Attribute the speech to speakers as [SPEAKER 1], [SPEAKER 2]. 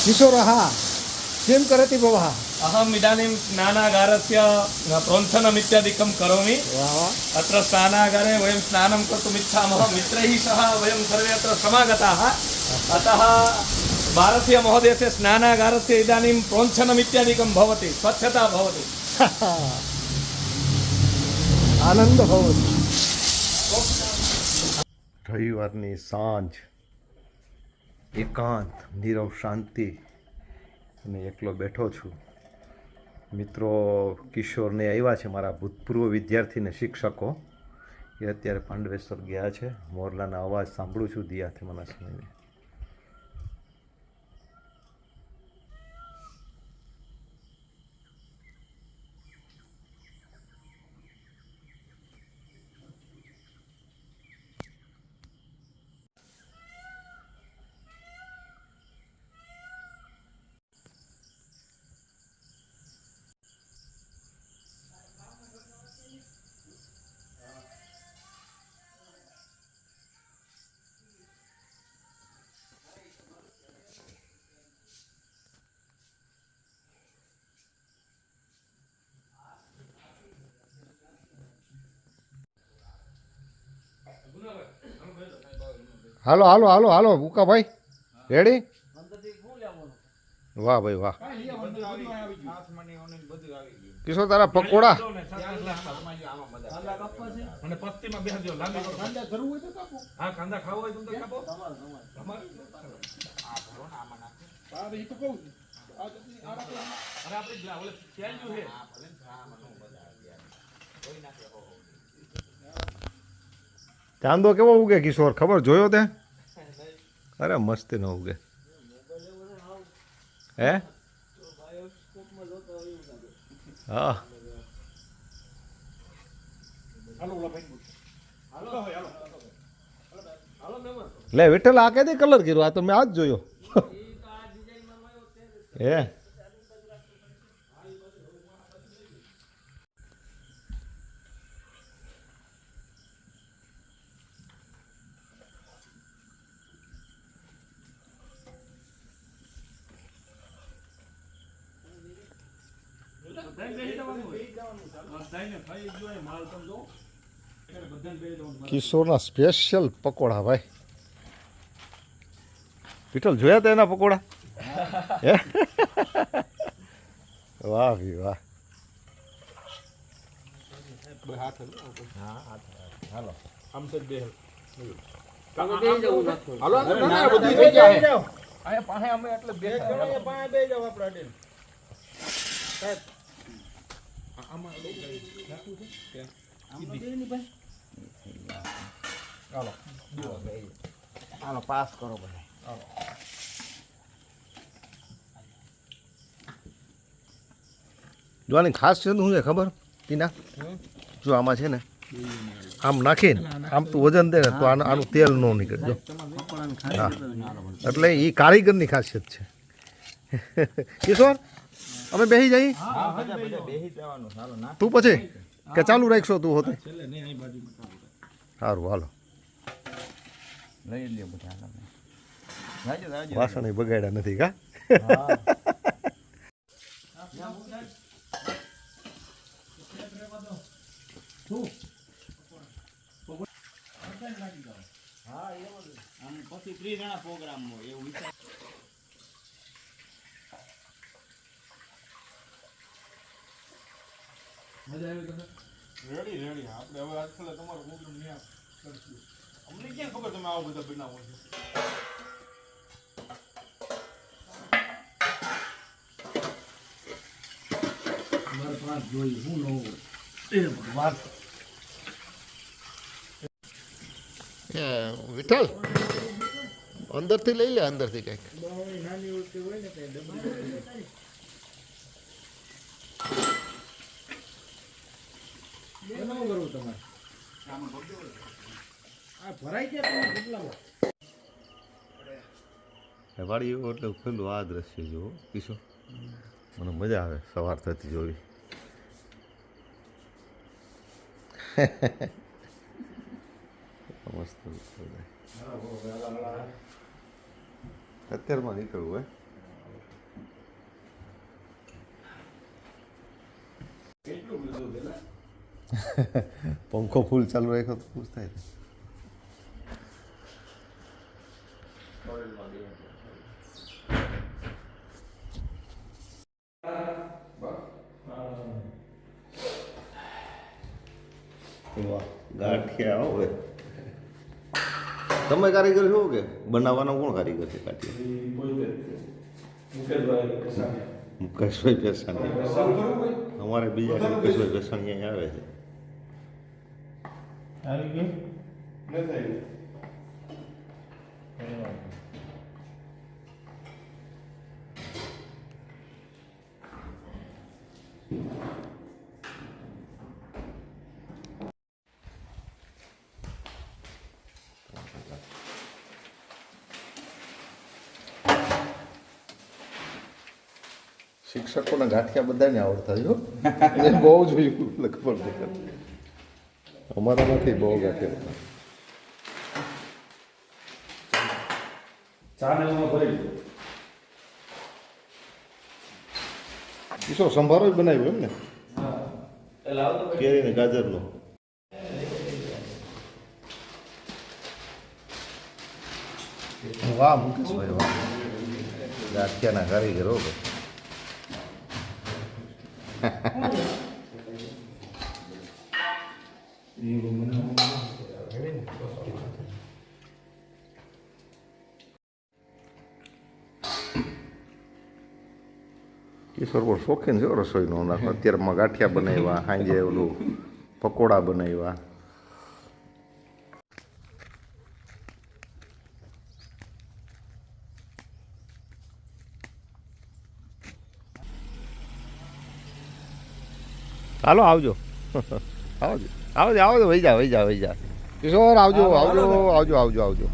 [SPEAKER 1] किशोरः किं करति भवः?
[SPEAKER 2] अहम् इदानीं स्नानागारस्य प्रोन्थनमित्यादिकं करोमि। अत्र स्नानागारे वयं स्नानं कर्तुम् इच्छामः। मित्रैः सह वयं सर्वे अत्र समागताः। अतः भारतीयमहोदयस्य स्नानागारस्य इदानीं प्रोन्थनमित्यादिकं भवति, स्वच्छता भवति।
[SPEAKER 1] आनंद भवति।
[SPEAKER 3] રવિવારની સાંજ એકાંત નીરવ શાંતિ અને એકલો બેઠો છું. મિત્રો કિશોરને આવ્યા છે, મારા ભૂતપૂર્વ વિદ્યાર્થી ને શિક્ષકો. એ અત્યારે પાંડવેશ્વર ગયા છે. મોરલાના અવાજ સાંભળું છું દિયાથી મને સમયને. હાલો હાલો હાલો હાલો ઉકાભાઈ, રેડી? વાહ ભાઈ વાહ. કિશોર તારા પકોડા ચાંદો કેવો ઉગે કિશોર, ખબર જોયો તે? અરે મસ્ત ન ઉગે. હે હા લે વિઠ્ઠલ, આ કઈ કલર કર્યો? આ તો મેં આજ જોયો. હે કિશોરના સ્પેશિયલ પકોડા ભાઈ. વિઠ્ઠલ જોયા હતા એના પકોડા? વાહ ભાઈ વાહ. હાલો
[SPEAKER 1] હાલો પાસ કરો ભાઈ.
[SPEAKER 3] જો આની ખાસ છે શું છે ખબર ટીના? જો આમાં છે ને આમ નાખીને આમ તું વજન દે ને તો આનું તેલ ન નીકળે. જો હા, એટલે એ કારીગરની ખાસિયત છે. કિશોર અમે બેસી જઈએ તું પછી કે ચાલુ રાખશો તું હોતે? સારું હાલો. વાસણ બગાડ્યા નથી કા?
[SPEAKER 4] પછી 30 જણા પ્રોગ્રામ હોય એવું વિચાર. મજા આવી તમને? Ready ready. આપણે હવે આજકાલ તમારો પ્રોગ્રામ નહીં કરશું. અમને ક્યાં ખબર તમે આવા બધા બનાવો છો? મારે પાંચ જોઈએ હું ન હોય એ ભગવાન.
[SPEAKER 3] વિઠ્ઠલ અંદરથી લઈ લે, અંદરથી કંઈક.
[SPEAKER 4] નાની વસ્તુ હોય ને કઈ ડબ્બી કરવું તમારે આ ભરાઈ ગયા કેટલામાં
[SPEAKER 3] વાડી એવો એટલે પેલું આ દ્રશ્ય જુઓ કિશોર, મને મજા આવે સવાર થતી જોવી. મસ્ત અત્યારમાં નીકળવું હોય. પંખો ફૂલ ચાલુ રાખ્યો તો ખુશ થાય ને. વાહ, ગાંઠિયા હવે તમે કારીગર છો કે બનાવવાનો કોણ કારીગર છે ગાંઠિયા? મુકેશભાઈ પેસાણી. અમારે બીજા મુકેશભાઈ પેસાણી અહીંયા આવે છે. શિક્ષકોને ગાંઠિયા બધાને આવડતા જો મેં બહુ જોયું લગભગ અમારા નથી બહુ ગાંઠિયા. કિશો સંભારો જ બનાવ્યો એમ ને કેરી ને ગાજરનો. વાહ મુકેશભાઈ વાહ, ગાંઠિયાના કારીગર હો ભાઈ. કિશોર બહુ શોખીન છે રસોઈનો. અત્યારમાં ગાંઠિયા બનાવ્યા, સાંજે ઓલું પકોડા બનાવ્યા. હાલો આવજો આવજો આવજો આવજો વહી જા કિશોર આવજો આવજો આવજો આવજો આવજો.